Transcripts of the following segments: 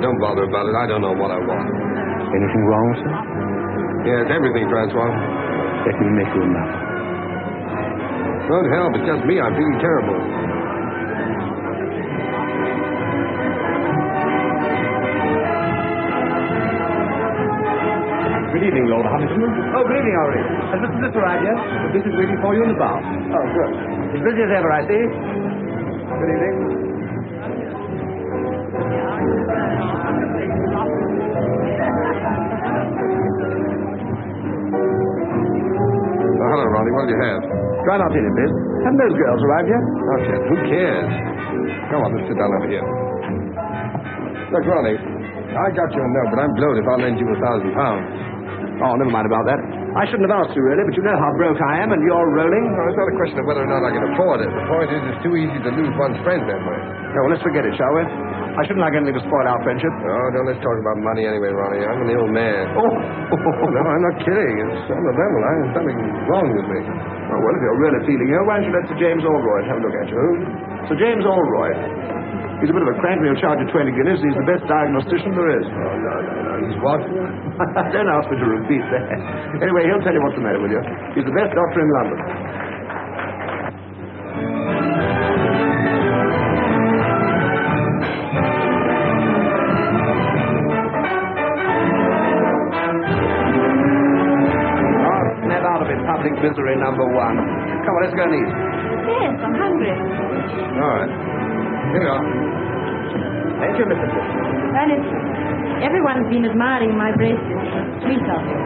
don't bother about it. I don't know what I want. Anything wrong, sir? Yes, everything, Francois. Let me make you a map. Don't help. It's just me. I'm feeling terrible. Good evening, Lord Huntington. Oh, good evening, Henri. Has Mr. Bliss arrived yet? The Bliss is waiting for you in the bar. Oh, good. As busy as ever, I see. Good evening. Oh, hello, Ronnie. What do you have? Try not in, Bliss. Haven't those girls arrived yet? Oh, shit. Who cares? Come on, let's sit down over here. Look, Ronnie, I got your note, but I'm blowed if I'll lend you £1,000. Oh, never mind about that. I shouldn't have asked you, really, but you know how broke I am, and you're rolling. Well, it's not a question of whether or not I can afford it. The point is, it's too easy to lose one's friend that way. No, well, let's forget it, shall we? I shouldn't like anything to spoil our friendship. Oh, don't let's talk about money anyway, Ronnie. I'm an ill man. Oh, No, I'm not kidding. It's on the level. There's something wrong with me. Oh, well, if you're really feeling ill, why don't you let Sir James Allroyd have a look at you? Sir James Allroyd. He's a bit of a crank, but he'll charge you 20 guineas. He's the best diagnostician there is. Oh, no. He's what? Don't ask me to repeat that. Anyway, he'll tell you what's the matter with you. He's the best doctor in London. Oh, snap out of it, public misery number one. Come on, let's go and eat. Yes, I'm hungry. All right. Here we are. Thank you, Mr. Bliss. Ernest, everyone's been admiring my bracelet. Sweet of you.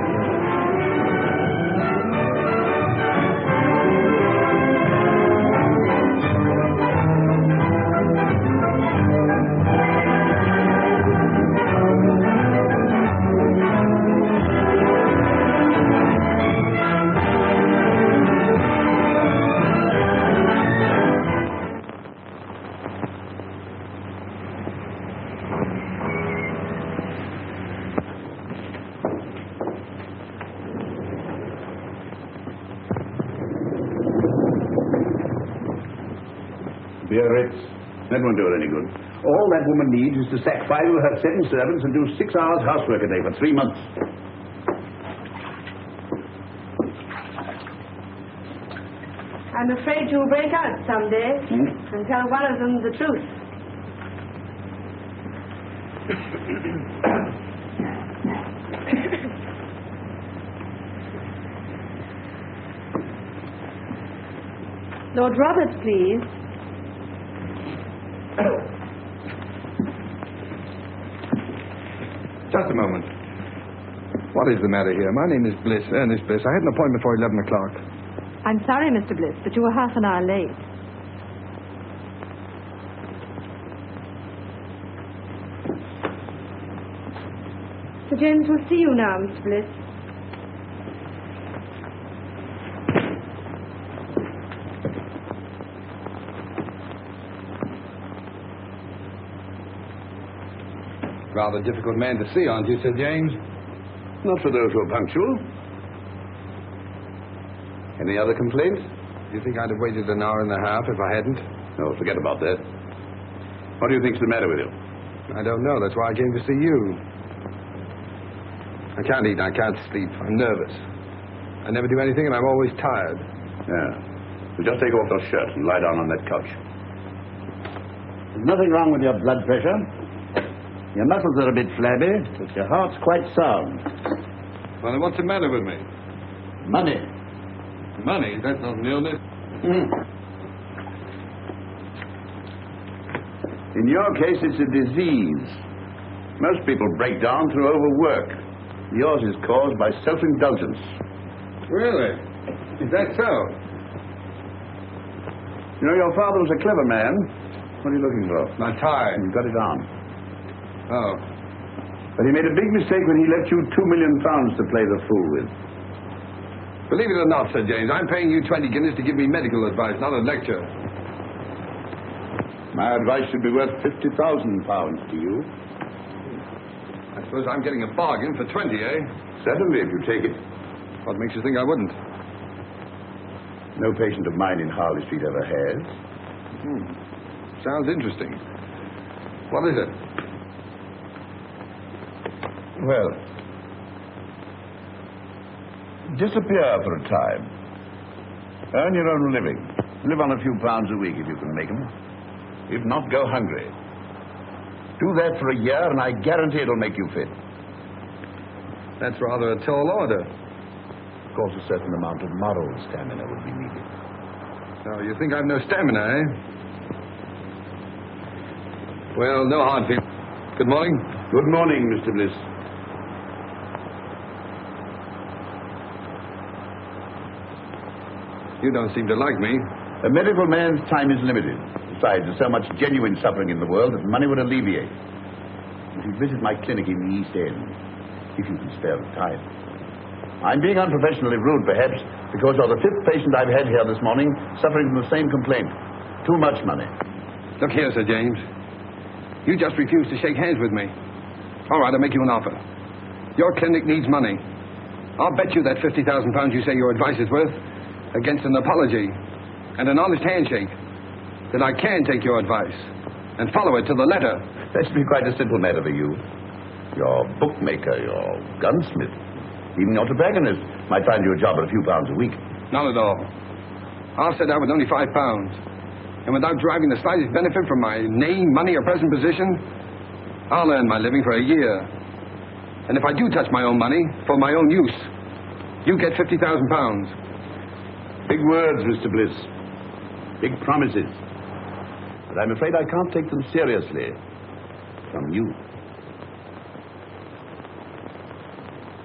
Biarritz. That won't do her any good. All that woman needs is to sack 5 of her 7 servants and do 6 hours housework a day for 3 months. I'm afraid you'll break out someday and tell one of them the truth. Lord Roberts, please. Just a moment. What is the matter here? My name is Bliss, Ernest Bliss. I had an appointment for 11 o'clock. I'm sorry, Mr. Bliss, but you were half an hour late. Sir James will see you now, Mr. Bliss. Rather difficult man to see, aren't you, Sir James? Not for those who are punctual. Any other complaints? Do you think I'd have waited an hour and a half if I hadn't? No, forget about that. What do you think's the matter with you? I don't know. That's why I came to see you. I can't eat. I can't sleep. I'm nervous. I never do anything, and I'm always tired. Yeah. So just take off your shirt and lie down on that couch. There's nothing wrong with your blood pressure. Your muscles are a bit flabby, but your heart's quite sound. Well, then what's the matter with me? Money. Money? That's not an illness. In your case, it's a disease. Most people break down through overwork. Yours is caused by self-indulgence. Really? Is that so? You know, your father was a clever man. What are you looking for? My tie. You got it on. Oh. But he made a big mistake when he left you £2 million to play the fool with. Believe it or not, Sir James, I'm paying you 20 guineas to give me medical advice, not a lecture. My advice should be worth £50,000 to you. I suppose I'm getting a bargain for 20, eh? Certainly, if you take it. What makes you think I wouldn't? No patient of mine in Harley Street ever has. Sounds interesting. What is it? Well, disappear for a time. Earn your own living. Live on a few pounds a week if you can make them. If not, go hungry. Do that for a year, and I guarantee it'll make you fit. That's rather a tall order. Of course, a certain amount of moral stamina would be needed. Oh, you think I've no stamina, eh? Well, no hard feelings. Good morning. Good morning, Mr. Bliss. You don't seem to like me. A medical man's time is limited. Besides, there's so much genuine suffering in the world that money would alleviate. If you visit my clinic in the East End, if you can spare the time. I'm being unprofessionally rude, perhaps, because you're the fifth patient I've had here this morning suffering from the same complaint. Too much money. Look here, Sir James. You just refused to shake hands with me. All right, I'll make you an offer. Your clinic needs money. I'll bet you that £50,000 you say your advice is worth against an apology and an honest handshake that I can take your advice and follow it to the letter. That should be quite a simple matter for you. Your bookmaker, your gunsmith, even your tobacconist might find you a job at a few pounds a week. Not at all. I'll set out with only £5. And without deriving the slightest benefit from my name, money, or present position, I'll earn my living for a year. And if I do touch my own money for my own use, you get £50,000. Big words, Mr. Bliss. Big promises. But I'm afraid I can't take them seriously. From you.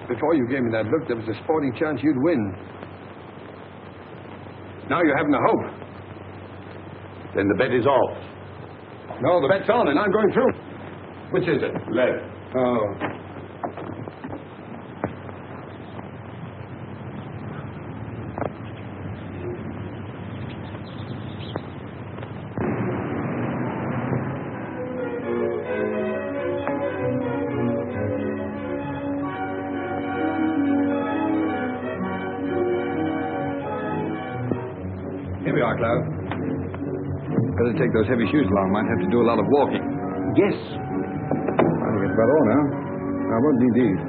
Before you gave me that look, there was a sporting chance you'd win. Now you're having a hope. Then the bet is off. No, the bet's on, and I'm going through. Which is it? Left. Oh. Here we are, Cloud. Better take those heavy shoes along. Might have to do a lot of walking. Yes. I think it's about all now. I won't need these.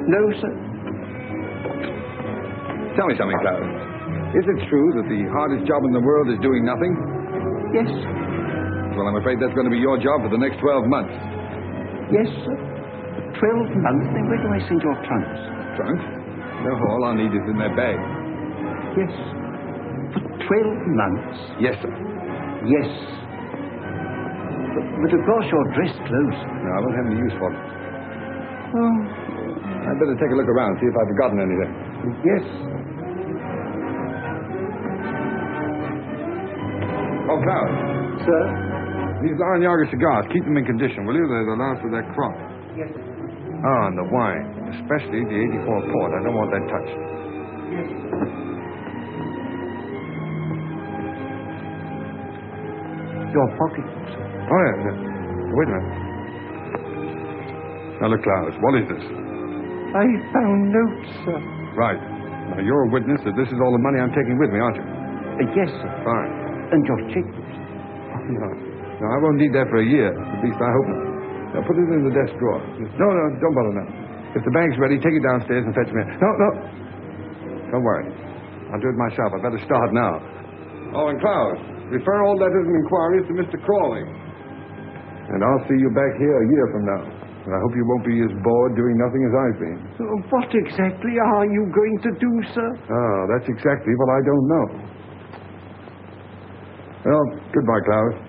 No, sir. Tell me something, Cloud. Is it true that the hardest job in the world is doing nothing? Yes. Well, I'm afraid that's going to be your job for the next 12 months. Yes, sir. 12 months? Then where do I send your trunks? Trunk? No, all I need is in that bag. Yes. For 12 months? Yes, sir. Yes. But of course you're dressed close. No, I won't have any use for it. Oh. I'd better take a look around, see if I've forgotten anything. Yes. Oh, Cloud. Sir? These Laranaga cigars, keep them in condition, will you? They're the last of that crop. Yes. Ah, and the wine. Especially the 84 port. I don't want that touched. Yes. Your pocketbook, sir. Oh, yeah. Wait a minute. Now, look, Cloud, what is this? I found notes, sir. Right. Now, you're a witness that this is all the money I'm taking with me, aren't you? Yes, sir. Fine. And your checkbook, sir. No. No, I won't need that for a year. At least I hope not. Now, put it in the desk drawer. No, don't bother now. If the bank's ready, take it downstairs and fetch me. No. Don't worry. I'll do it myself. I better start now. Oh, and Cloud, refer all letters and inquiries to Mr. Crawley. And I'll see you back here a year from now. And I hope you won't be as bored doing nothing as I've been. What exactly are you going to do, sir? Oh, that's exactly what I don't know. Well, goodbye, Cloud.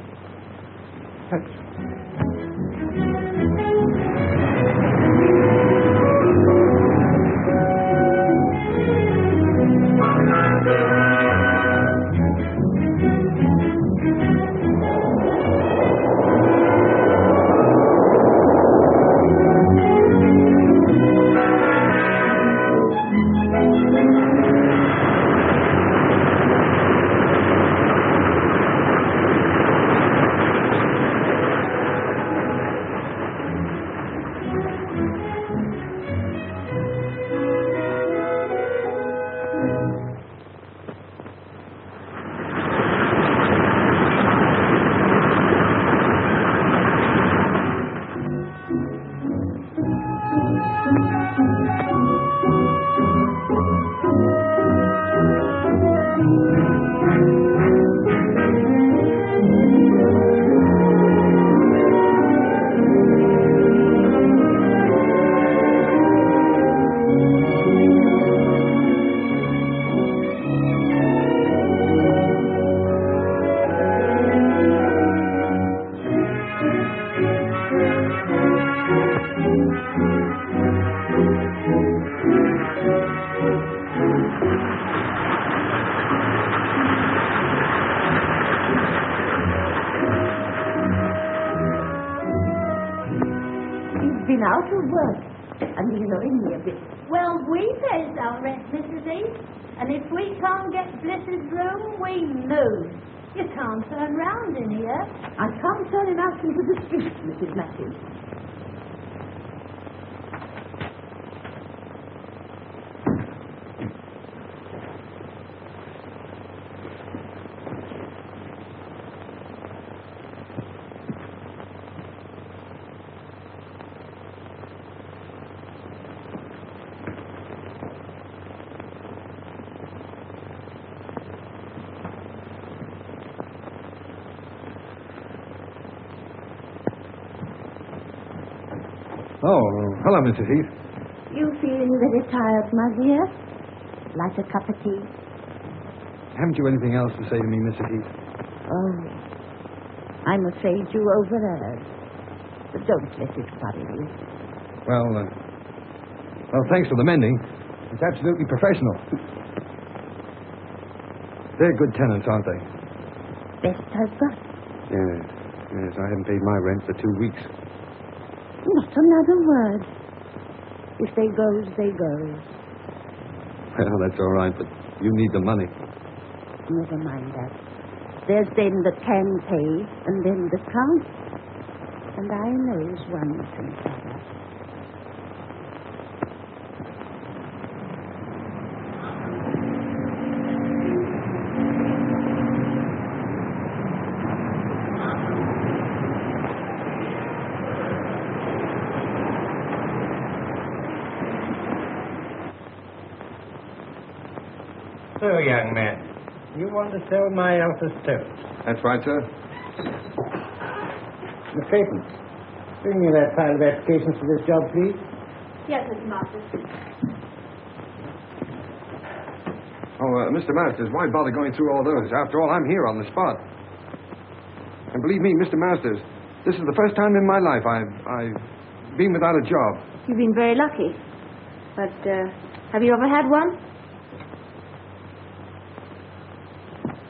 Thanks. been out of work. And he's owing me a bit. Well, we pays our rent, Mrs. East. And if we can't get Bliss's room, we move. You can't turn round in here. I can't turn him out into the street, Mrs. Matthews. Oh, hello, Mrs. Heath. You feeling very tired, my dear? Like a cup of tea? Haven't you anything else to say to me, Mrs. Heath? Oh, I'm afraid you overheard. But don't let it worry you. Well, thanks for the mending. It's absolutely professional. They're good tenants, aren't they? Best I've got. Yes, I haven't paid my rent for 2 weeks. Not another word. If they goes, they goes. Well, that's all right, but you need the money. Never mind that. There's them that can pay, and them that can't. And I knows one from other. So, young man, you want to sell my outer stones? That's right, sir. Miss Clayton, bring me that pile of applications for this job, please. Yes, Mr. Masters. Oh, Mr. Masters, why bother going through all those? After all, I'm here on the spot. And believe me, Mr. Masters, this is the first time in my life I've been without a job. You've been very lucky. But, have you ever had one?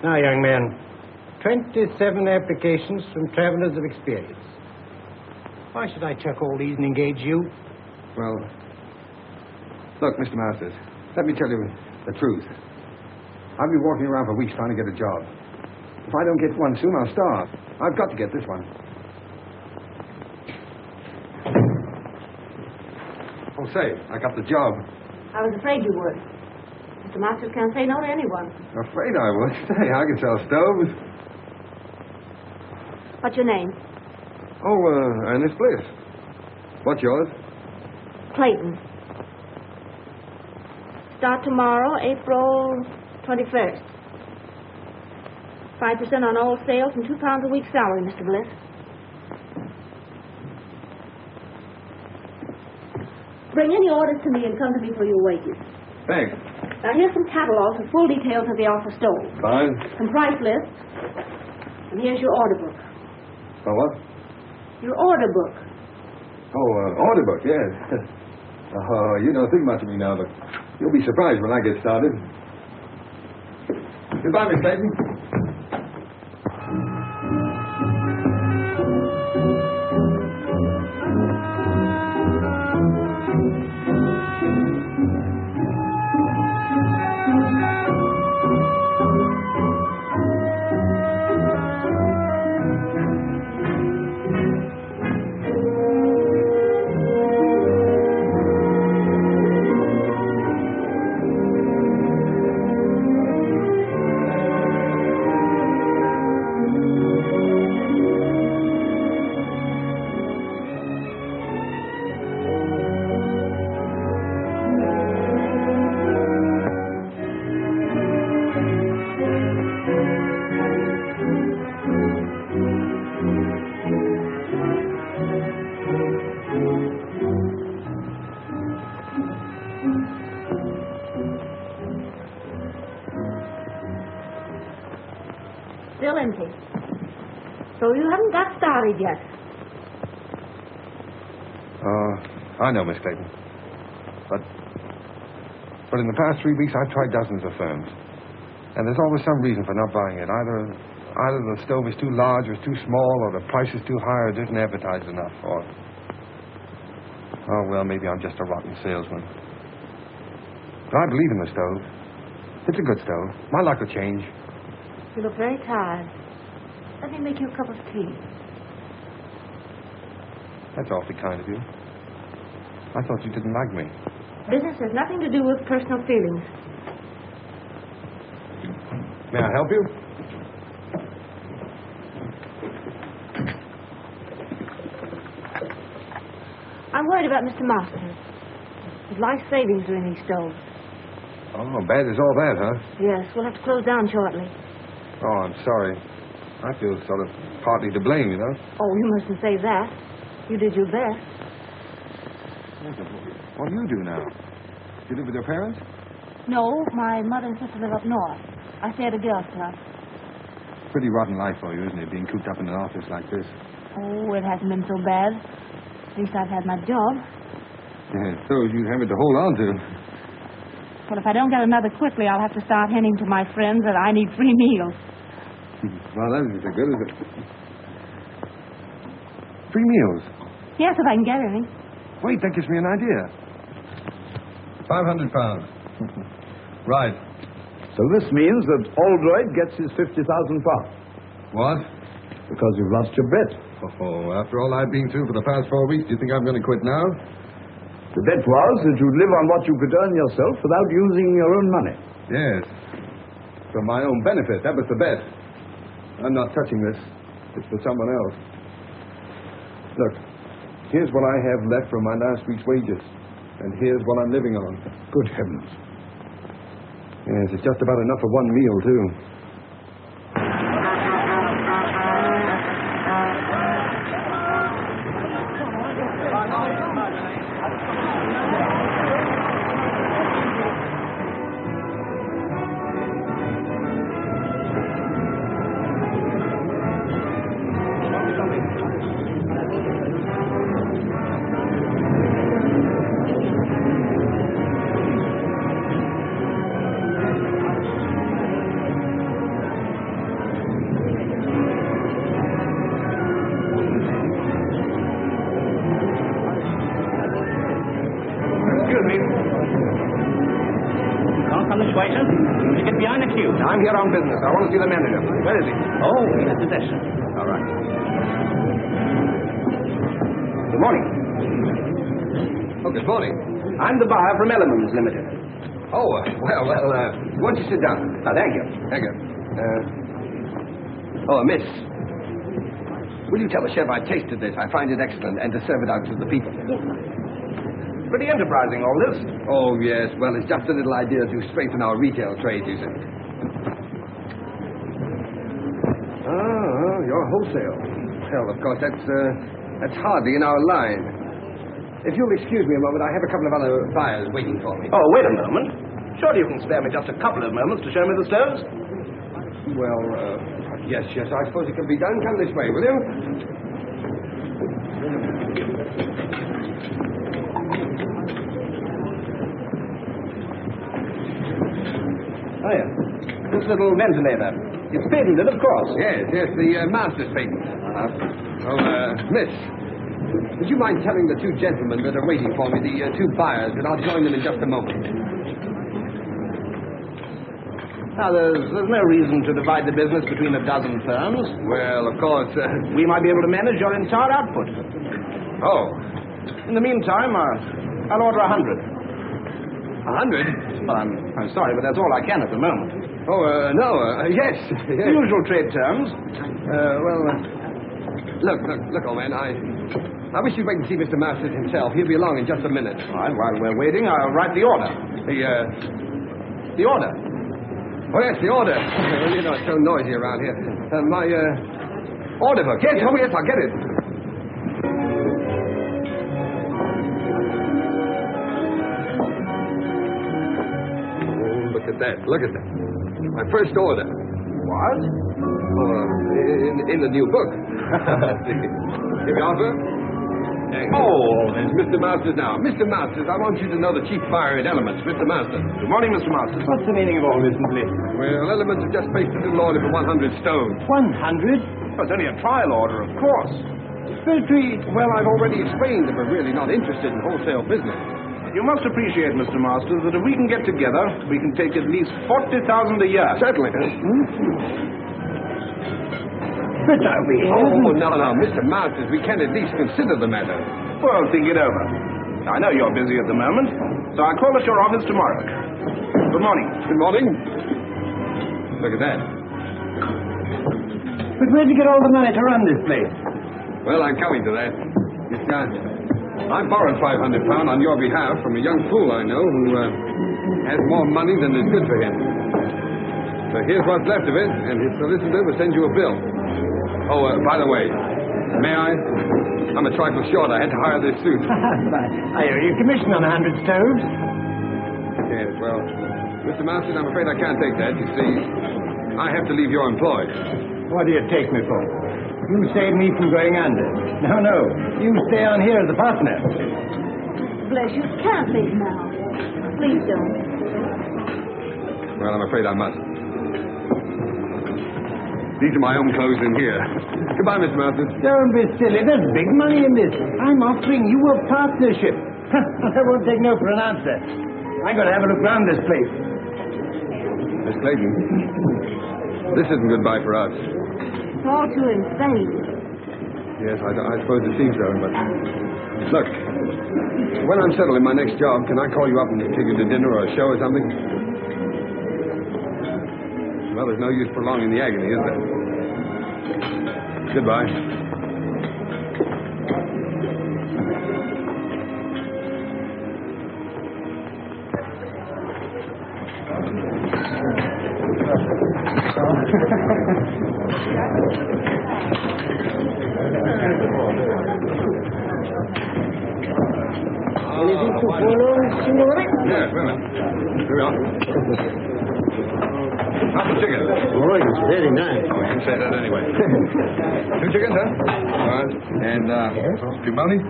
Now, young man, 27 applications from travelers of experience. Why should I chuck all these and engage you? Well, look, Mr. Masters, let me tell you the truth. I've been walking around for weeks trying to get a job. If I don't get one soon, I'll starve. I've got to get this one. Oh, say, I got the job. I was afraid you would. Mr. Masters can't say no to anyone. Afraid I would. Say, I can sell stoves. What's your name? Oh, Ernest Bliss. What's yours? Clayton. Start tomorrow, April 21st. 5% on all sales and £2 a week salary, Mr. Bliss. Bring any orders to me and come to me for your wages. Thanks. Now, here's some catalogs with full details of the offer stove. Fine. Some price lists. And here's your order book. Oh, what? Your order book. Oh, order book, yes. Oh, you don't think much of me now, but you'll be surprised when I get started. Goodbye, Miss Clayton. Still empty. So you haven't got started yet. I know, Miss Clayton. But in the past 3 weeks, I've tried dozens of firms. And there's always some reason for not buying it. Either the stove is too large or too small, or the price is too high, or it isn't advertised enough, or... Oh, well, maybe I'm just a rotten salesman. But I believe in the stove. It's a good stove. My luck will change. You look very tired. Let me make you a cup of tea. That's awfully kind of you. I thought you didn't like me. Business has nothing to do with personal feelings. May I help you? I'm worried about Mr. Masters. His life savings are in these stoves. Oh, bad as all that, huh? Yes, we'll have to close down shortly. Oh, I'm sorry. I feel sort of partly to blame, you know. Oh, you mustn't say that. You did your best. What do you do now? You live with your parents? No, my mother and sister live up north. I stay at a girls' club. Pretty rotten life for you, isn't it, being cooped up in an office like this? Oh, it hasn't been so bad. At least I've had my job. Yeah, so you have it to hold on to. Well, if I don't get another quickly, I'll have to start hinting to my friends that I need free meals. Well, that isn't so good, is it? Free meals? Yes, if I can get any. Wait, that gives me an idea. £500. Right. So this means that Aldroyd gets his £50,000. What? Because you've lost your bet. Oh, after all I've been through for the past 4 weeks, do you think I'm going to quit now? The bet was that you'd live on what you could earn yourself without using your own money. Yes. For my own benefit. That was the bet. I'm not touching this. It's for someone else. Look, here's what I have left from my last week's wages. And here's what I'm living on. Good heavens. Yes, it's just about enough for one meal, too. I'm here on business. I want to see the manager. Where is he? Oh, in his possession. All right. Good morning. Oh, good morning. I'm the buyer from Elements Limited. Oh, well, why don't you sit down? Thank you. Thank you. Miss. Will you tell the chef I tasted this? I find it excellent, and to serve it out to the people. Yes, Pretty enterprising, all this. Oh, yes. Well, it's just a little idea to strengthen our retail trade, you see. You're wholesale. Well, of course, that's hardly in our line. If you'll excuse me a moment, I have a couple of other buyers waiting for me. Oh, wait a moment. Surely you can spare me just a couple of moments to show me the stoves? Well, yes, I suppose it can be done. Come this way, will you? Oh, yeah. This little ventilator. It's patented, of course. Yes, the master's patent. Miss, would you mind telling the two gentlemen that are waiting for me, the two buyers, that I'll join them in just a moment? Now, there's no reason to divide the business between a dozen firms. Well, of course. We might be able to manage your entire output. Oh. In the meantime, I'll order 100. 100? Well, I'm sorry, but that's all I can at the moment. Oh, no, yes. The usual trade terms. Look, old man, I wish you'd wait and see Mr. Masters himself. He'll be along in just a minute. All right, while we're waiting, I'll write the order. The order? Oh, yes, the order. You know, it's so noisy around here. My order book. Yes, I'll get it. Oh, look at that. My first order. What? Oh, in the new book. Here we are, sir. Oh, there's Mr. Masters now. Mr. Masters, I want you to know the chief buyer at Elements, Mr. Masters. Good morning, Mr. Masters. What's the meaning of all this, Bliss? Well, Elements have just placed a little order for 100 stones. 100? Well, it's only a trial order, of course. Well, I've already explained that we're really not interested in wholesale business. You must appreciate, Mr. Masters, that if we can get together, we can take at least 40,000 a year. Certainly. But are we... Oh, no, Mr. Masters, we can at least consider the matter. Well, think it over. I know you're busy at the moment, so I'll call at your office tomorrow. Good morning. Good morning. Look at that. But where'd you get all the money to run this place? Well, I'm coming to that. This guy, I borrowed £500 on your behalf from a young fool I know who has more money than is good for him. So here's what's left of it, and his solicitor will send you a bill. Oh, by the way, may I? I'm a trifle short. I had to hire this suit. I owe you commission on 100 stoves. Yes, well, Mr. Masters, I'm afraid I can't take that. You see, I have to leave your employ. What do you take me for? You saved me from going under. No. You stay on here as a partner. Bless you, can't leave now. Please don't. Well, I'm afraid I must. These are my own clothes in here. Goodbye, Mr. Masters. Don't be silly. There's big money in this. I'm offering you a partnership. I won't take no for an answer. I'm going to have a look round this place. Miss Clayton, this isn't goodbye for us. It's all too insane. Yes, I suppose it seems so, but... Look, when I'm settled in my next job, can I call you up and take you to dinner or a show or something? Well, there's no use prolonging the agony, is there? Goodbye. Yes, wait a minute. Here we are. How's the chicken? Oh, it's very nice. Oh, you say that anyway. 2 chickens, huh? All right. And, 2 brownies?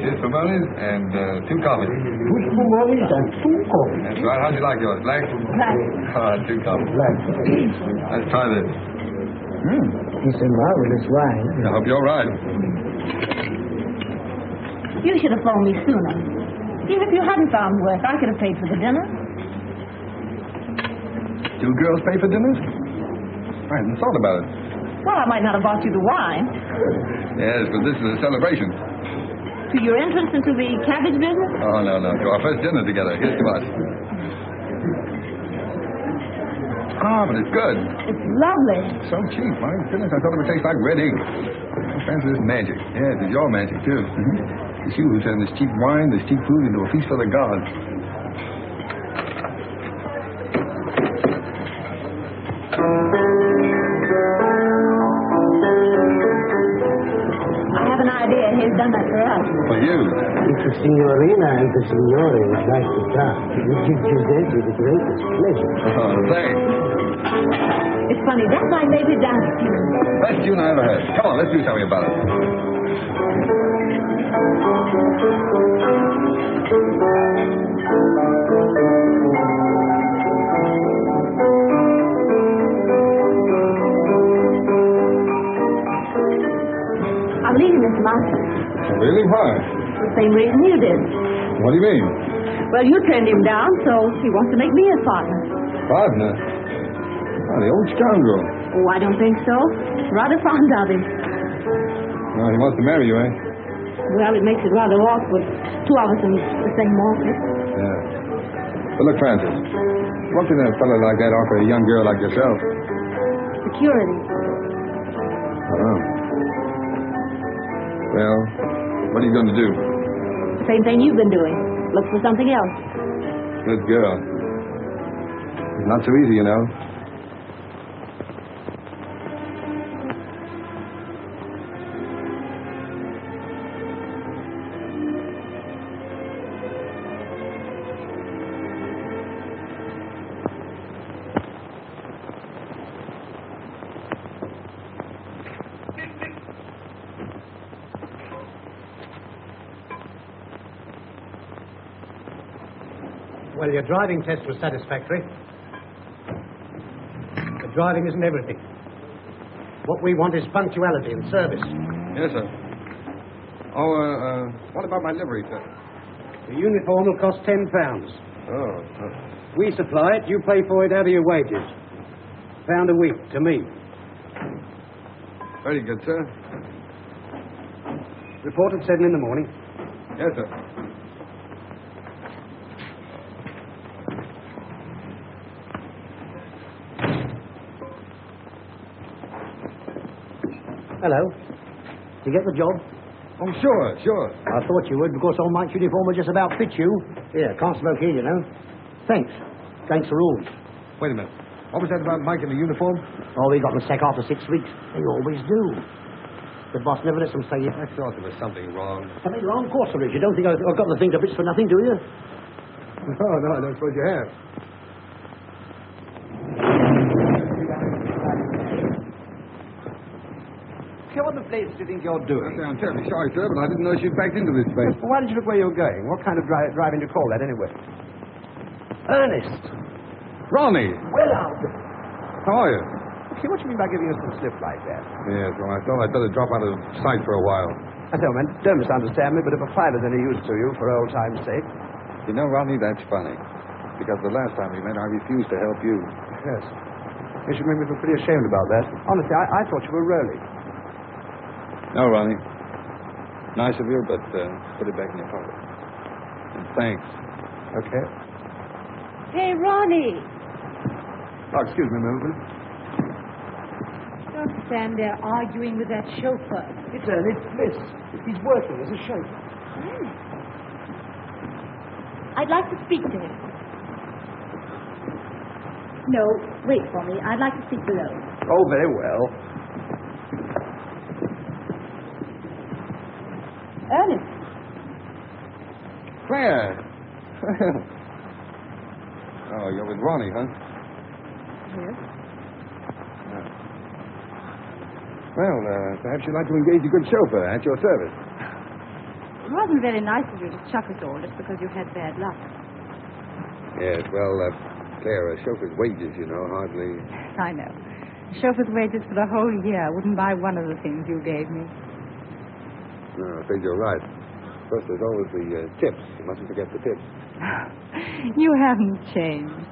Yes, 2 brownies and 2 coffees. 2 brownies and 2 coffees. That's right. How'd you like yours? Black? Black. 2 coffees. Black. Let's try this. It's a marvelous wine. I hope you're right. You should have phoned me sooner. Even if you hadn't found work, I could have paid for the dinner. 2 girls pay for dinners? I hadn't thought about it. Well, I might not have bought you the wine. Yes, but this is a celebration. To your entrance into the cabbage business? Oh, no. To our first dinner together. Here's to us. Ah, but it's good. It's lovely. So cheap. My goodness, I thought it would taste like red ink. Fancy this magic. Yes, it's your magic, too. It's you who turned this cheap wine, this cheap food into a feast for the gods. I have an idea he's done that for us. For you. If the signorina and the signore would like to come, we give Giuseppe the greatest pleasure. Oh, thanks. It's funny, that's my favorite dance tune. Best tune I ever heard. Come on, let's do something about it. I'm leaving Mr. Masters. Really? Why? For the same reason you did. What do you mean? Well, you turned him down, so he wants to make me his partner. Partner? Oh, the old scoundrel. Oh, I don't think so. Rather fond of him. Oh, he wants to marry you, eh? Well, it makes it rather awkward. 2 of us in the same office. Yeah. But look, Francis, what can a fellow like that offer a young girl like yourself? Security. Oh. Well, what are you going to do? The same thing you've been doing. Look for something else. Good girl. It's not so easy, you know. Well, your driving test was satisfactory. But driving isn't everything. What we want is punctuality and service. Yes, sir. Oh, what about my livery, sir? The uniform will cost £10. Oh. We supply it, you pay for it out of your wages. £1 a week to me. Very good, sir. Report at 7 in the morning. Yes, sir. Hello. You get the job? Oh, sure. I thought you would, because old Mike's uniform would just about fit you. Yeah, can't smoke here, you know. Thanks. Thanks for rules. Wait a minute. What was that about Mike in the uniform? Oh, he got the sack after 6 weeks. They always do. The boss never lets them say it. I thought there was something wrong. Something wrong? Of course there is. You don't think I've got the thing to bits for nothing, do you? No, I don't suppose you have. What the blazes do you think you're doing? I'm terribly sorry, sir, but I didn't know she'd backed into this place. Well, why did you look where you were going? What kind of driving do you call that, anyway? Ernest! Ronnie! Well, Albert! How are you? See, what do you mean by giving us some slip like that? Yes, well, I thought I'd better drop out of sight for a while. I tell you, man, don't misunderstand me, but if a filer's any use to you for old time's sake... You know, Ronnie, that's funny. Because the last time we met, I refused to help you. Yes. You should make me feel pretty ashamed about that. Honestly, I thought you were rolling. No, Ronnie. Nice of you, but put it back in your pocket. And thanks. Okay. Hey, Ronnie. Oh, excuse me, Milton. Don't stand there arguing with that chauffeur. It's Ernest Bliss. He's working as a chauffeur. I'd like to speak to him. No, wait for me. I'd like to speak below. Oh, very well. Ernest. Claire! Oh, you're with Ronnie, huh? Yes. Well, perhaps you'd like to engage a good chauffeur at your service. It wasn't very nice of you to chuck us all just because you had bad luck. Yes, well, Claire, a chauffeur's wages, you know, hardly... I know. A chauffeur's wages for the whole year wouldn't buy one of the things you gave me. No, I think you're right. First, there's always the tips. You mustn't forget the tips. You haven't changed.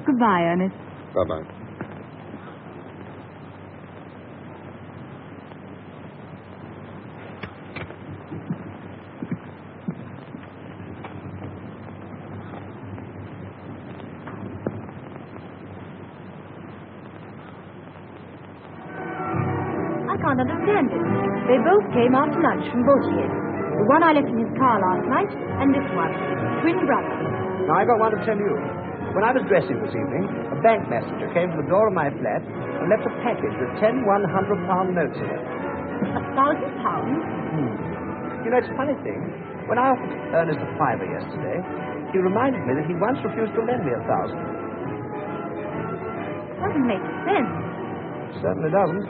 Goodbye, Ernest. Bye-bye. I can't understand it. They both came after lunch from Vautier. The one I left in his car last night, and this one, twin brothers. Now, I got one to tell you. When I was dressing this evening, a bank messenger came to the door of my flat and left a package with 10 £100 notes in it. £1,000? You know, it's a funny thing. When I offered Ernest a fiver yesterday, he reminded me that he once refused to lend me 1,000. Doesn't make sense. It certainly doesn't.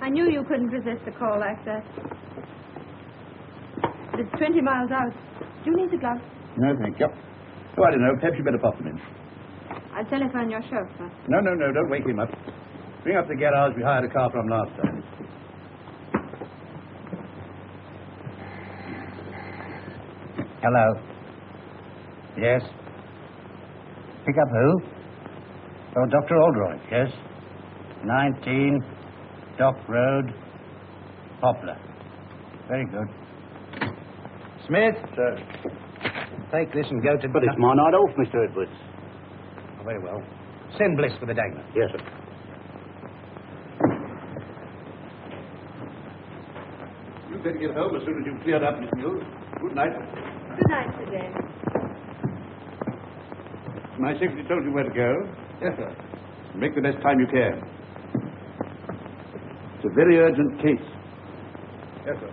I knew you couldn't resist a call like that. But it's 20 miles out. Do you need the glove? No, thank you. Oh, I don't know. Perhaps you better pop them in. I'll telephone your chauffeur. No, don't wake him up. Bring up the garage we hired a car from last time. Hello. Yes? Pick up who? Oh, Dr. Oldroyd, yes? 19 Dock Road, Poplar. Very good. Smith? Sir. Take this and go to... But it's my night off, Mr. Edwards. Oh, very well. Send Bliss for the dagger. Yes, sir. You'd better get home as soon as you've cleared up, Miss Mills. Good night. Good night, Sir James. My secretary told you where to go. Yes, sir. Make the best time you can. It's a very urgent case. Yes, sir.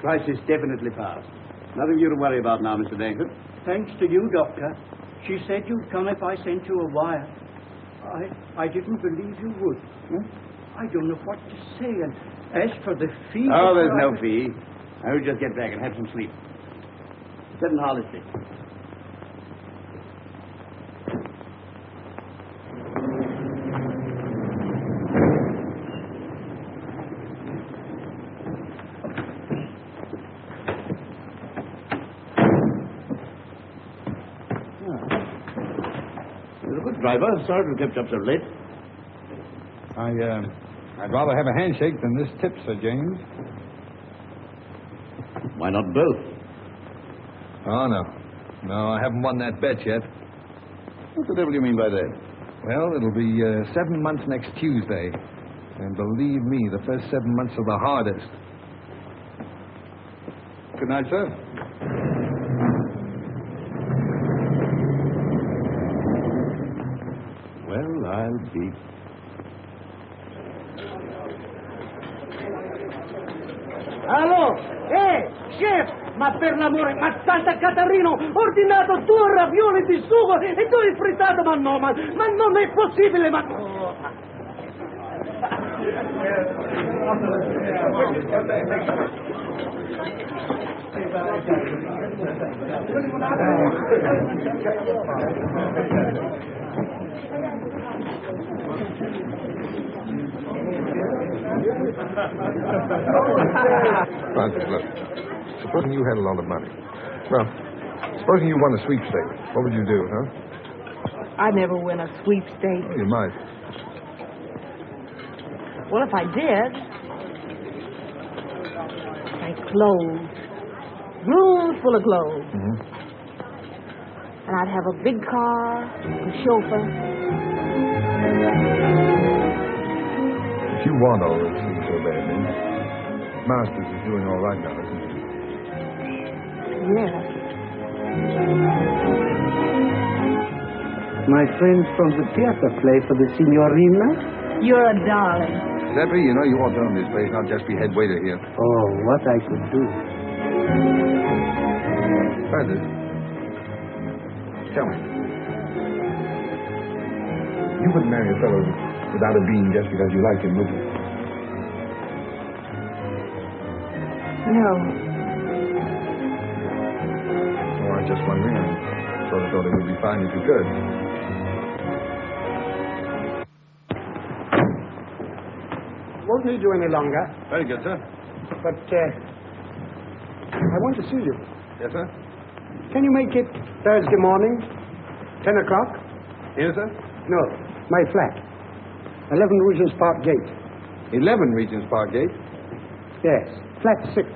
Crisis definitely past. Nothing you to worry about now, Mr. Dankford. Thanks to you, Doctor. She said you'd come if I sent you a wire. I didn't believe you would. I don't know what to say. And as for the fee... Oh, there's no fee. I will just get back and have some sleep. Sit in Harley Street. Driver, sorry to have kept you up so late. I'd rather have a handshake than this tip, Sir James. Why not both? Oh, no. No, I haven't won that bet yet. What the devil do you mean by that? Well, it'll be 7 months next Tuesday. And believe me, the first 7 months are the hardest. Good night, sir. Well, I'll be... Allo! Chef! Ma per l'amore, ma Santa Catarino, ordinato 2 ravioli di sugo e 2 frittato, ma no, ma non è possibile, ma... Francis, look. Supposing you had a lot of money. Well, supposing you won a sweepstake, what would you do, huh? I never win a sweepstake. Well, you might. Well, if I did, my clothes, room full of clothes. Mm-hmm. And I'd have a big car, a chauffeur. If you want all those things so badly, Masters is doing all right now, isn't he? Yes. My friends from the theater play for the signorina? You're a darling. Zeppi, you know you ought to own this place, not just be head waiter here. Oh, what I could do. Francis, tell me. You wouldn't marry a fellow without a bean just because you liked him, would you? No. Oh, I was just wondering. I sort of thought it would be fine if you could. Won't need you any longer. Very good, sir. But, I want to see you. Yes, sir? Can you make it Thursday morning, 10 o'clock? Here, sir? No, my flat. 11 Regent's Park Gate. 11 Regent's Park Gate? Yes, flat 6.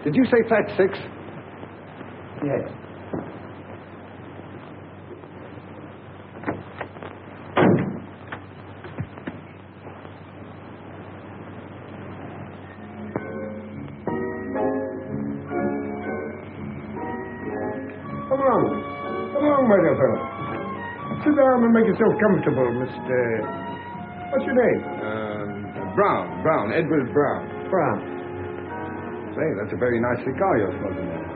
Did you say flat 6? Yes. Come along, my dear fellow. Sit down and make yourself comfortable, Mr. What's your name? Brown. Edward Brown. Brown. Say, that's a very nice cigar you're smoking there.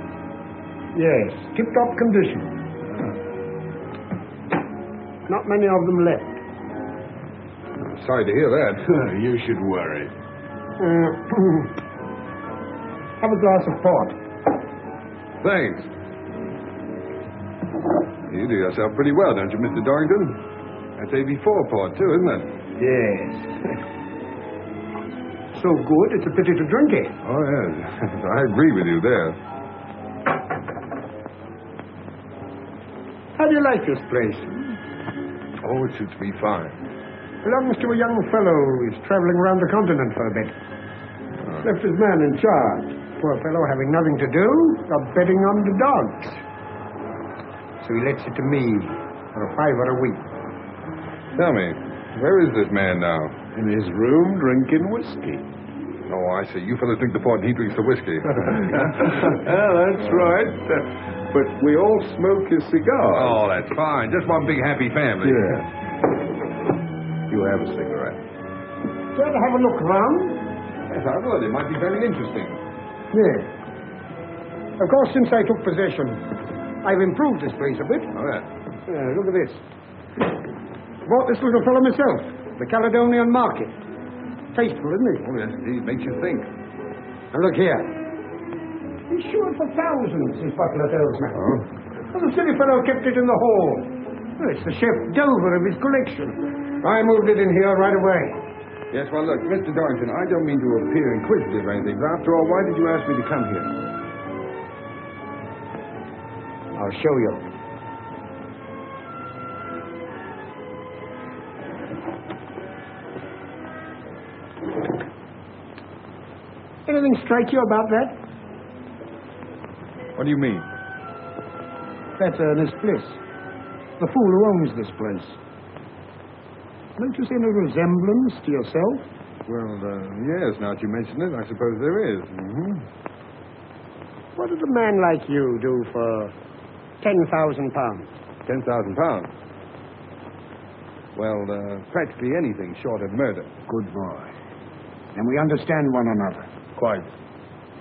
Yes, tip-top condition. Not many of them left. Sorry to hear that. You should worry. Have a glass of port. Thanks. You do yourself pretty well, don't you, Mr. Dorrington? That's AB4 port, too, isn't it? Yes. So good, it's a pity to drink it. Oh, yes. I agree with you there. How do you like this place? Oh, it suits me fine. Belongs to a young fellow who's traveling around the continent for a bit. Left his man in charge. Poor fellow having nothing to do, got betting on the dogs. So he lets it to me for $5 a week. Tell me, where is this man now? In his room, drinking whiskey. Oh, I see. You fellas drink the port and he drinks the whiskey. That's right. But we all smoke his cigars. Oh, that's fine. Just one big happy family. Yeah. You have a cigarette. Care to have a look round? Yes, I would. It might be very interesting. Yes. Of course, since I took possession, I've improved this place a bit. Oh, yeah. Look at this. Bought this little fellow myself, the Caledonian Market. Tasteful, isn't it? Oh, yes, indeed. Makes you think. Now, look here. He's sure for thousands, his butler tells me. Oh? Well, the silly fellow kept it in the hall. Well, it's the chef d'oeuvre of his collection. I moved it in here right away. Yes, well, look, Mr. Dorrington, I don't mean to appear inquisitive or anything, but after all, why did you ask me to come here? I'll show you. Anything strike you about that? What do you mean? That's Ernest Bliss, the fool who owns this place. Don't you see any resemblance to yourself? Well, yes, now that you mention it, I suppose there is. Mm-hmm. What did a man like you do for £10,000? £10,000? Well, practically anything short of murder. Good boy. And we understand one another. Quite.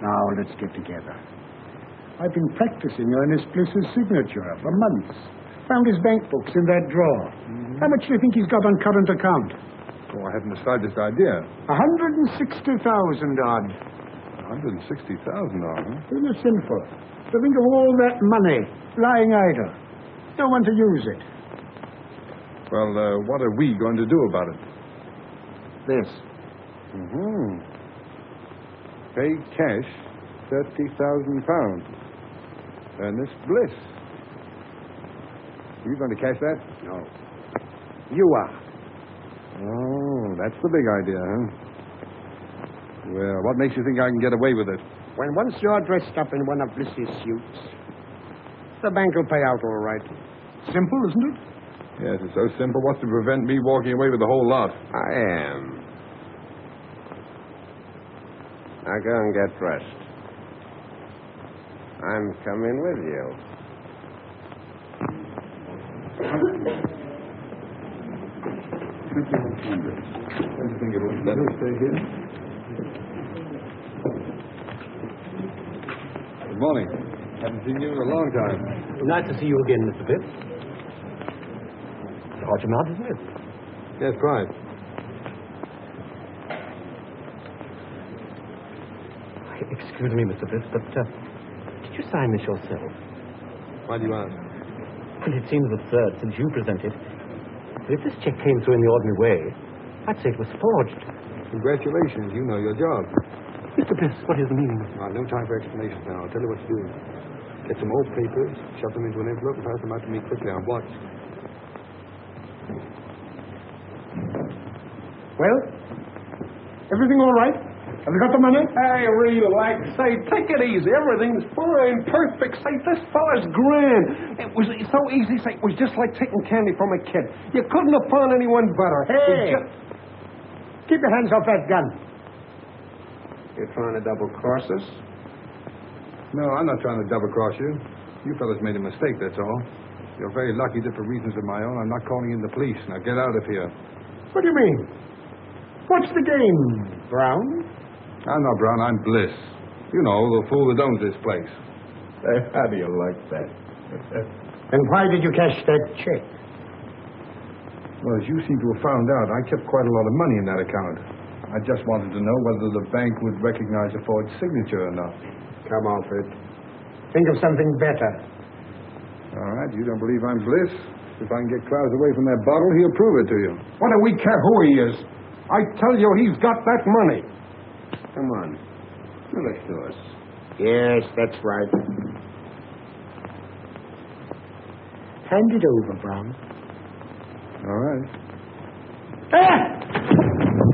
Now, let's get together. I've been practicing Ernest Bliss's signature for months. Found his bank books in that drawer. Mm-hmm. How much do you think he's got on current account? Oh, I haven't the slightest idea. 160,000 odd. 160,000 odd, huh? Isn't it sinful to think of all that money lying idle? No one to use it. Well, what are we going to do about it? This. Mm-hmm. Pay cash £30,000. Ernest Bliss. Are you going to cash that? No. You are. Oh, that's the big idea, huh? Well, what makes you think I can get away with it? When once you're dressed up in one of Bliss's suits, the bank will pay out all right. Simple, isn't it? Yes, it's so simple. What's to prevent me walking away with the whole lot? I am. Now go and get dressed. I'm coming with you. Don't you think it was better to stay here? Good morning. Haven't seen you in a long time. Nice to see you again, Mr. Pitt. Large amount, isn't it? Yes, quite. Excuse me, Mr. Pitt, but did you sign this yourself? Why do you ask? Well, it seems absurd since you presented. If this check came through in the ordinary way, I'd say it was forged. Congratulations. You know your job. Mr. Bliss, what is the meaning? No time for explanations now. I'll tell you what to do. Get some old papers, shove them into an envelope, and pass them out to me quickly. I'll watch. Well, everything all right? Have you got the money? Hey, relax. Say, take it easy. Everything's fine, perfect. Say, this fella's grand. It was so easy. Say, it was just like taking candy from a kid. You couldn't have found anyone better. Hey! Keep your hands off that gun. You're trying to double-cross us? No, I'm not trying to double-cross you. You fellas made a mistake, that's all. You're very lucky that for reasons of my own, I'm not calling in the police. Now get out of here. What do you mean? What's the game, Brown? I'm not Brown, I'm Bliss. You know, the fool that owns this place. How do you like that? And why did you cash that check? Well, as you seem to have found out, I kept quite a lot of money in that account. I just wanted to know whether the bank would recognize a forged signature or not. Come off it. Think of something better. All right, you don't believe I'm Bliss? If I can get Klaus away from that bottle, he'll prove it to you. What do we care who he is? I tell you, he's got that money. Come on. Give it to us. Yes, that's right. Hand it over, Brown. All right.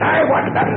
I want that.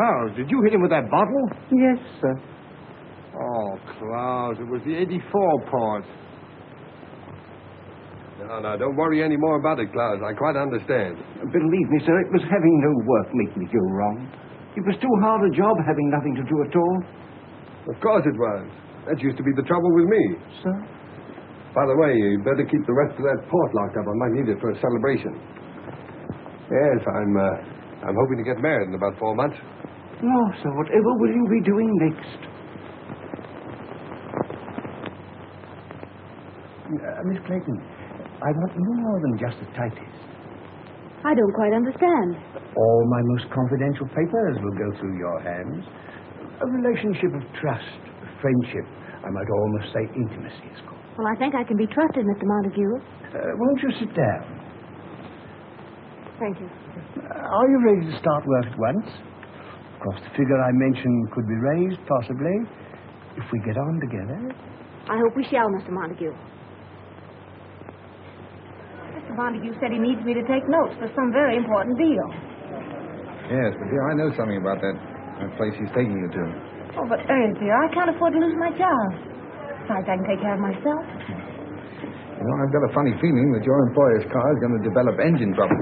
Klaus, did you hit him with that bottle? Yes, sir. Oh, Klaus, it was the 84 part. No, don't worry any more about it, Klaus. I quite understand. Believe me, sir, it was having no work make me go wrong. It was too hard a job having nothing to do at all. Of course it was. That used to be the trouble with me. Sir? By the way, you'd better keep the rest of that port locked up. I might need it for a celebration. Yes, I'm hoping to get married in about 4 months. Oh, sir, whatever will you be doing next? Miss Clayton, I want more than just a typist. I don't quite understand. All my most confidential papers will go through your hands. A relationship of trust, friendship, I might almost say intimacy is called. Well, I think I can be trusted, Mr. Montague. Won't you sit down? Thank you. Are you ready to start work at once? Of course, the figure I mentioned could be raised, possibly, if we get on together. I hope we shall, Mr. Montague. Mr. Montague said he needs me to take notes for some very important deal. Yes, but dear, I know something about that place he's taking you to. Oh, but Ernest, dear, I can't afford to lose my job. Besides, I can take care of myself. You know, I've got a funny feeling that your employer's car is going to develop engine trouble.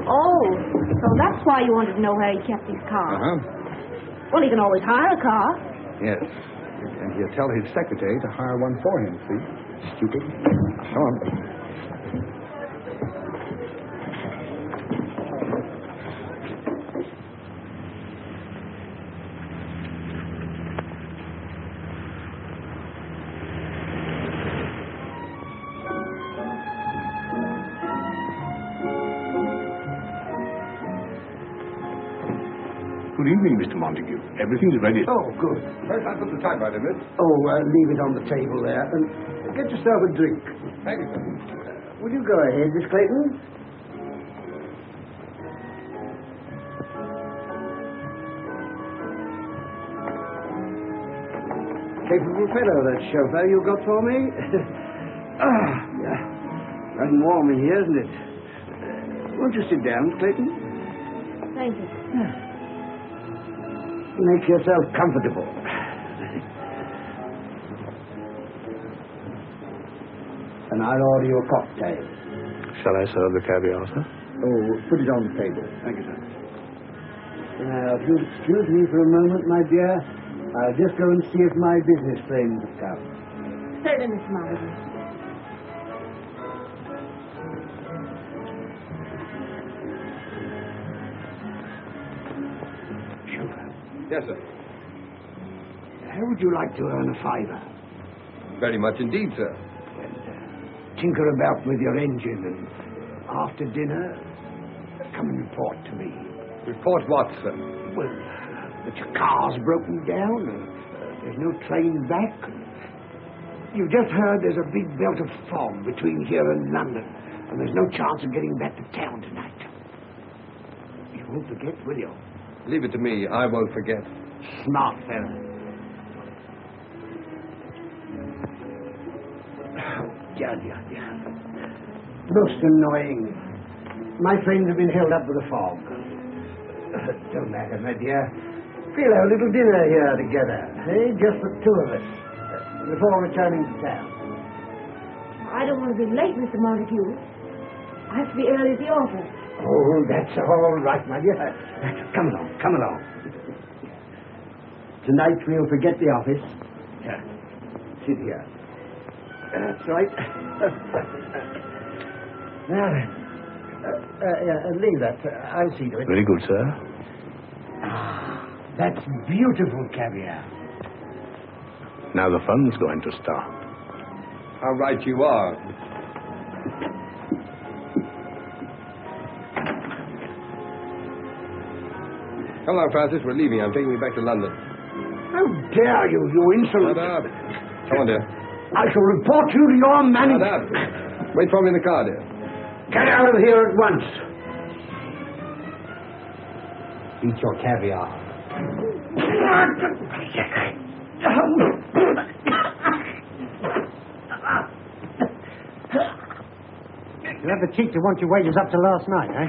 Oh, so that's why you wanted to know where he kept his car. Uh-huh. Well, he can always hire a car. Yes. And he'll tell his secretary to hire one for him, see? Stupid. Come on. Good evening, Mr. Montague. Everything's ready. Oh, good. First, I put the typewriter in it. Leave it on the table there. And get yourself a drink. Thank you, sir. Will you go ahead, Miss Clayton? Capable fellow, that chauffeur you got for me. Running warm in here, isn't it? Won't you sit down, Clayton? Thank you. Make yourself comfortable. And I'll order you a cocktail. Shall I serve the caviar, sir? Oh, put it on the table. Thank you, sir. Now, if you'll excuse me for a moment, my dear, I'll just go and see if my business friends have come. Certainly, Mr. Montague. Yes, sir. How would you like to earn a fiver? Very much indeed, sir. And tinker about with your engine, and after dinner, come and report to me. Report what, sir? Well, that your car's broken down, and there's no train back. You've just heard there's a big belt of fog between here and London, and there's no chance of getting back to town tonight. You won't forget, will you? Leave it to me. I won't forget. Smart fellow. Yeah. Most annoying. My friends have been held up with a fog. Don't matter, my dear. We'll have a little dinner here together, just the two of us, before returning to town. I don't want to be late, Mr. Montague. I have to be early at the office. Oh, that's all right, my dear. Come along. Tonight we'll forget the office. Sit here. That's right. Now then. Leave that. I'll see to it. Very good, sir. That's beautiful caviar. Now the fun's going to start. How right you are. Come on, Francis. We're leaving. I'm taking you back to London. How dare you, you insolent... Shut up. Come on, dear. I shall report you to your manager. Shut up. Wait for me in the car, dear. Get out of here at once. Eat your caviar. You have the cheek to want your wages up to last night, eh?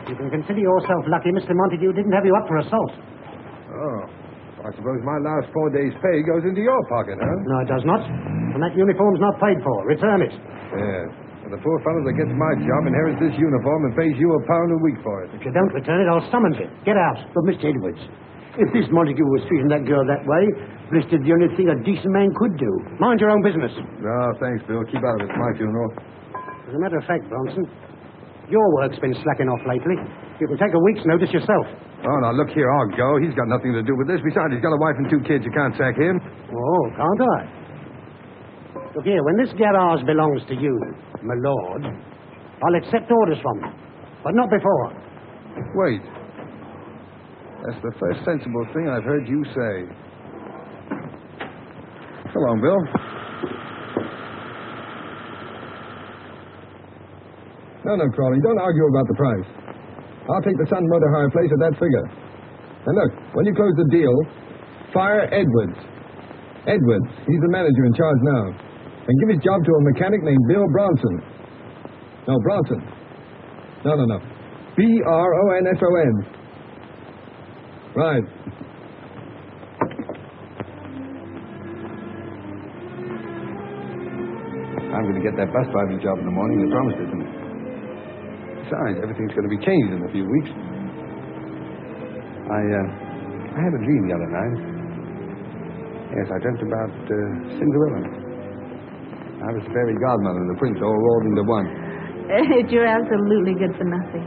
You can consider yourself lucky Mr. Montague didn't have you up for assault. Oh. I suppose my last 4 days' pay goes into your pocket, huh? No, it does not. And that uniform's not paid for. Return it. Yes. And the poor fellow that gets my job inherits this uniform and pays you £1 a week for it. If you don't return it, I'll summons you. Get out. But, Mr. Edwards, if this Montague was treating that girl that way, this is the only thing a decent man could do. Mind your own business. No, thanks, Bill. Keep out of it. It's my funeral. As a matter of fact, Bronson, your work's been slacking off lately. You can take a week's notice yourself. Oh, now, look here. I'll go. He's got nothing to do with this. Besides, he's got a wife and 2 kids. You can't sack him. Oh, can't I? Look here, when this garage belongs to you, my lord, I'll accept orders from you. But not before. Wait. That's the first sensible thing I've heard you say. Come on, Bill. No, Crawley, don't argue about the price. I'll take the Sun Motor Hire place at that figure. And look, when you close the deal, fire Edwards. Edwards, he's the manager in charge now. And give his job to a mechanic named Bill Bronson. No, Bronson. No. Bronson. Right. I'm going to get that bus driving job in the morning. They promised it to me. Besides, everything's going to be changed in a few weeks. I had a dream the other night. Yes, I dreamt about Cinderella. I was the fairy godmother and the prince all rolled into one. You're absolutely good for nothing.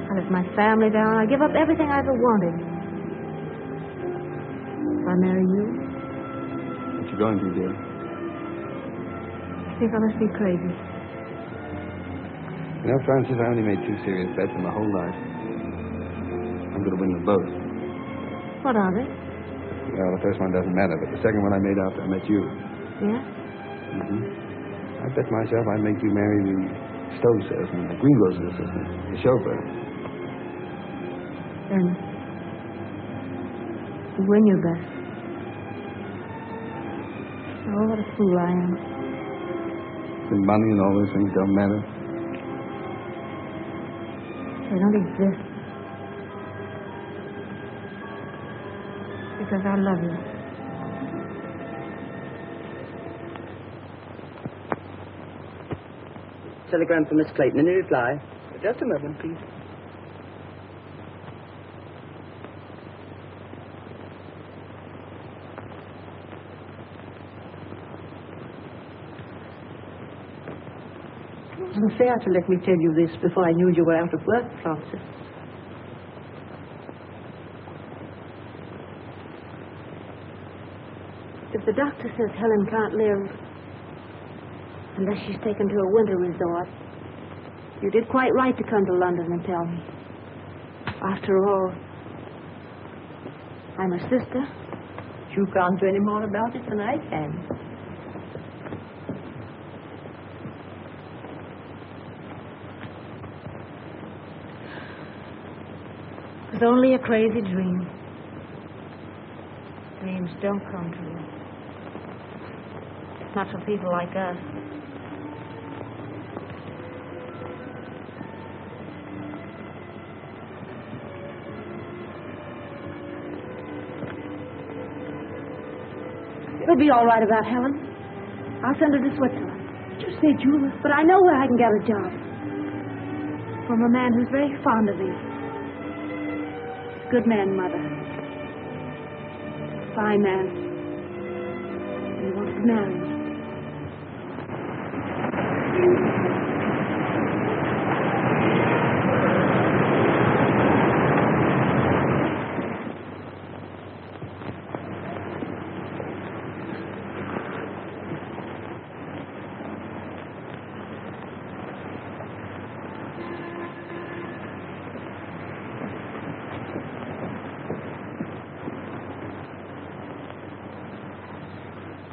I left my family down. I give up everything I ever wanted. If I marry you... What you going to, dear? I think I must be crazy. You know, Francis, I only made 2 serious bets in my whole life. I'm going to win them both. What are they? Well, the first one doesn't matter, but the second one I made after I met you. Yeah? Mm-hmm. I bet myself I'd make you marry the stove salesman, the greengrocer's assistant, the chauffeur. Then you win your bet. Oh, what a fool I am. And money and all those things don't matter. They don't exist. Because I love you. Telegram from Miss Clayton. Any reply? Just a moment, please. It wasn't fair to let me tell you this before I knew you were out of work, Francis. If the doctor says Helen can't live unless she's taken to a winter resort, you did quite right to come to London and tell me. After all, I'm a sister. You can't do any more about it than I can. It was only a crazy dream. Dreams don't come true. Not for people like us. It'll be all right about Helen. I'll send her to Switzerland. You say, Julia? But I know where I can get a job. From a man who's very fond of me. Good man, Mother. Fine man. He wants to marry me.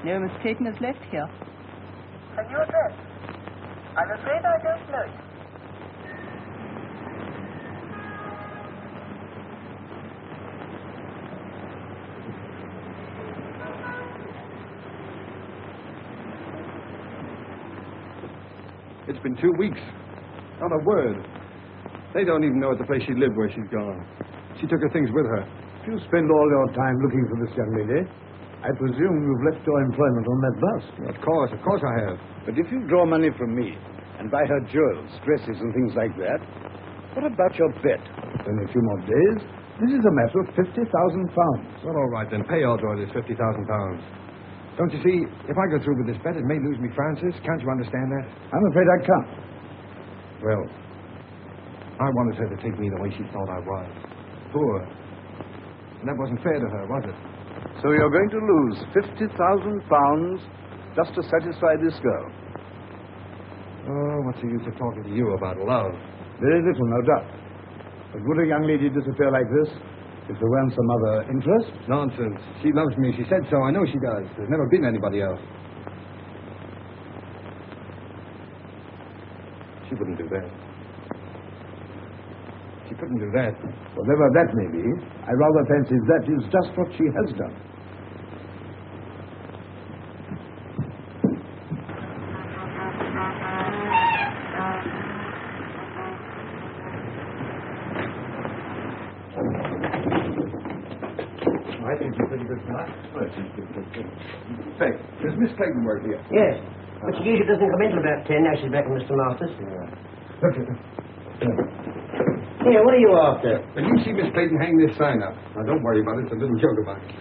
No, Miss Clayton has left here. A new address? I'm afraid I don't know it. It's been 2 weeks. Not a word. They don't even know at the place she lived where she's gone. She took her things with her. If you spend all your time looking for this young lady, I presume you've left your employment on that bus. Of course I have. But if you draw money from me and buy her jewels, dresses, and things like that, what about your bet? In a few more days, this is a matter of £50,000. Well, all right, then. Pay Aldroy this £50,000. Don't you see, if I go through with this bet, it may lose me Francis. Can't you understand that? I'm afraid I can't. Well, I wanted her to take me the way she thought I was. Poor. And that wasn't fair to her, was it? So you're going to lose £50,000 just to satisfy this girl? Oh, what's the use of talking to you about love? Very little, no doubt. But would a young lady disappear like this if there weren't some other interest? Nonsense. She loves me. She said so. I know she does. There's never been anybody else. She wouldn't do that. She couldn't do that. Whatever that may be, I rather fancy that is just what she has done. I think you're pretty good tonight. Say, does Miss Clayton work here? Yes. But she usually doesn't come in till about 10. Now she's back with Mr. Masters. Here, what are you after? When you see Miss Clayton hang this sign up, now don't worry about it. It's a little joke about it.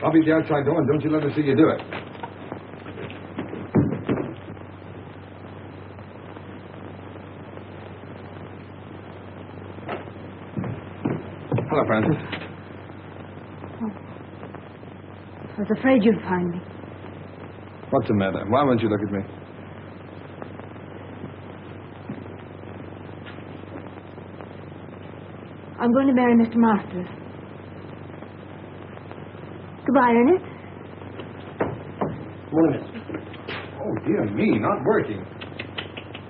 I'll be at the outside door, and don't you let her see you do it. Hello, Francis. I was afraid you'd find me. What's the matter? Why won't you look at me? I'm going to marry Mr. Masters. Goodbye, Ernest. Oh, dear me, not working.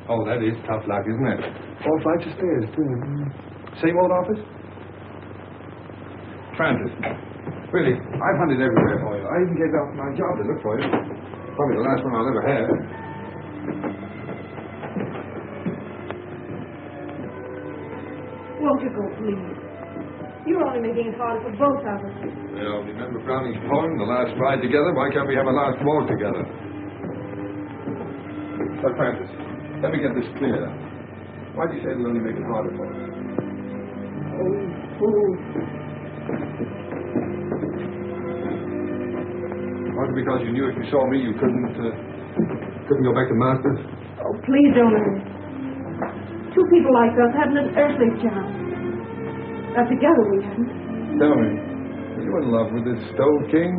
Oh, that is tough luck, isn't it? 4 flights of stairs, too. Same old office? Francis, really, I've hunted everywhere for you. I even gave up my job to look for you. Probably the last one I'll ever have. Won't you go, please? You're only making it harder for both of us. Well, remember Browning's poem, The Last Ride Together? Why can't we have a last walk together? But, Francis, let me get this clear. Why do you say it'll only make it harder for us? Was it because you knew if you saw me you couldn't go back to Masters? Oh, please don't, Ernest. Two people like us haven't an earthly chance. But together we haven't. Tell me, are you in love with this Stove King?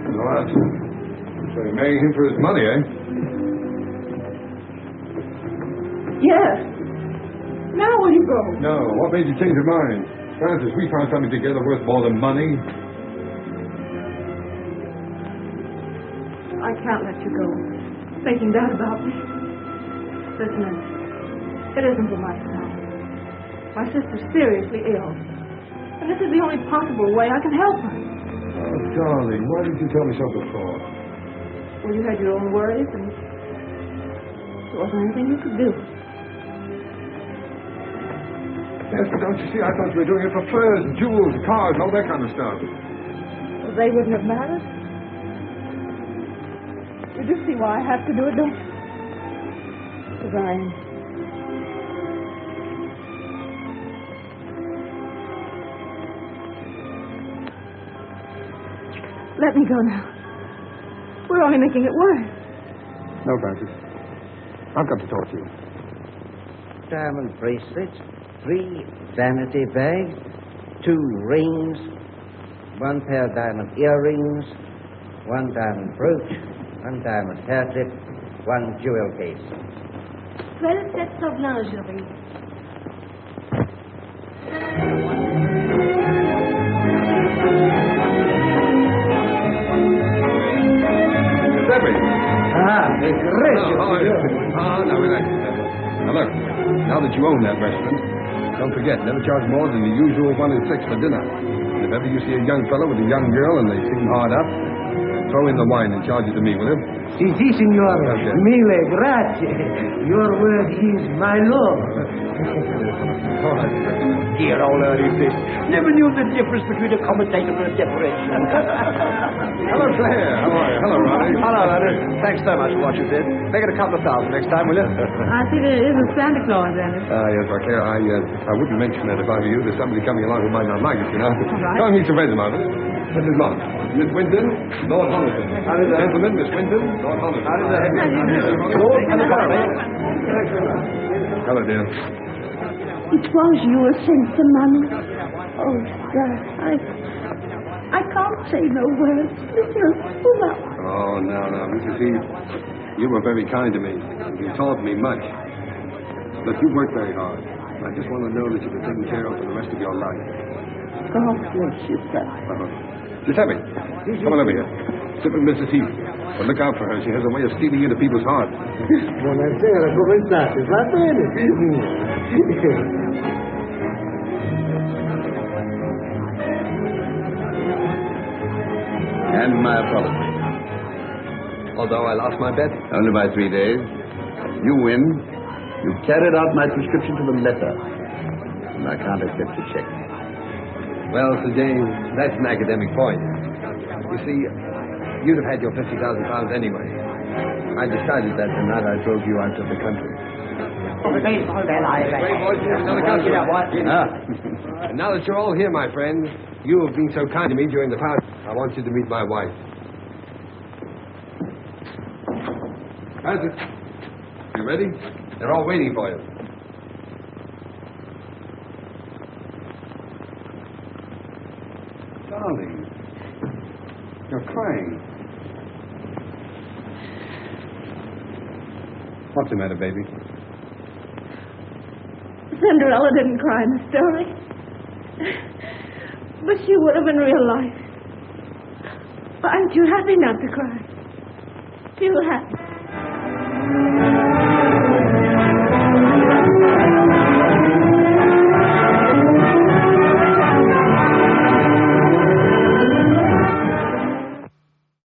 No, so you're marrying him for his money, eh? Yes. Now will you go? No, what made you change your mind? Francis, we found something together worth more than money. I can't let you go. Thinking that about me. Listen, Ernest. It isn't for my fault. My sister's seriously ill. And this is the only possible way I can help her. Oh, darling, why didn't you tell me so before? Well, you had your own worries, and there wasn't anything you could do. Yes, but don't you see, I thought you were doing it for furs and jewels and cars and all that kind of stuff. Well, they wouldn't have mattered. You do see why I have to do it, don't you? Because I am. Let me go now. We're only making it worse. No, Francis. I've got to talk to you. Diamond bracelets, 3 vanity bags, 2 rings, 1 pair of diamond earrings, 1 diamond brooch, 1 diamond hair clip, 1 jewel case. 12 sets of lingerie. Now, relax. Now, look, now that you own that restaurant, don't forget, never charge more than the usual 1 and 6 for dinner. And if ever you see a young fellow with a young girl and they seem hard up, throw in the wine and charge it to me, will you? Si, signore. Okay. Mille grazie. Your word is my law. All right. Dear old early fish. Never knew the difference between a commentator and a decoration. Hello, Claire. How are you? Hello, Ronnie. Hello, Leonard. Thanks so much for what you did. Make it a couple of thousand next time, will you? I see there is a Santa Claus, Leonard. Yes, well, Claire, I wouldn't mention that if I were you. There's somebody coming along who might not like it, you know. right. Go and meet some friends of mine. Mrs. Mott, Miss Winton, Lord Hollister. Gentlemen, Miss Winton, Lord Hollister. Lord and the family. Hello, dear. It was you who sent the money. Oh, sir, I can't say no words. Oh, no. Mrs. Heath, you were very kind to me. You taught me much. But you worked very hard. I just want to know that you've been taken care of for the rest of your life. God bless you, sir. Giuseppe, come on over here. Sit with Mrs. Heath. But look out for her. She has a way of stealing into people's hearts. Buonasera, come state? Va bene? And my apology. Although I lost my bet. Only by 3 days. You win. You carried out my prescription to the letter. And I can't accept the check. Well, Sir James, that's an academic point. You see, you'd have had your £50,000 anyway. I decided that the night I drove you out of the country. And now that you're all here, my friends, you have been so kind to me during the past. I want you to meet my wife. How's it? You ready? They're all waiting for you. Darling, you're crying. What's the matter, baby? Cinderella didn't cry in the story. But she would have in real life. Aren't you happy not to cry? Feel happy.